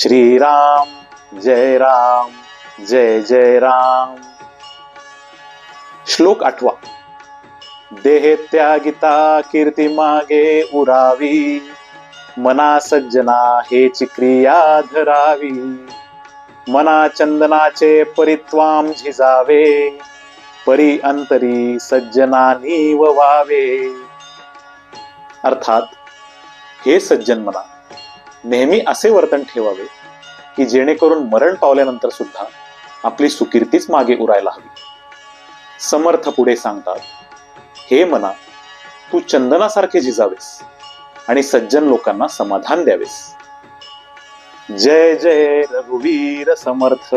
श्रीराम जय राम जय जय राम. श्लोक 8. देहे त्यागिता कीर्ती मागे उरावी, मना सज्जना हेची क्रिया धरावी. मना चंदनाचे परित्वाम झिजावे, परी अंतरी सज्जनानी व्हावे. अर्थात, हे सज्जन मना, नेहमी असे वर्तन ठेवावे की जेणेकरून मरण पावल्यानंतर सुद्धा आपली सुकीर्तीच मागे उरायला हवी. समर्थ पुढे सांगतात, हे मना, तू चंदनासारखे झिजावेस आणि सज्जन लोकांना समाधान द्यावेस. जय जय रघुवीर समर्थ.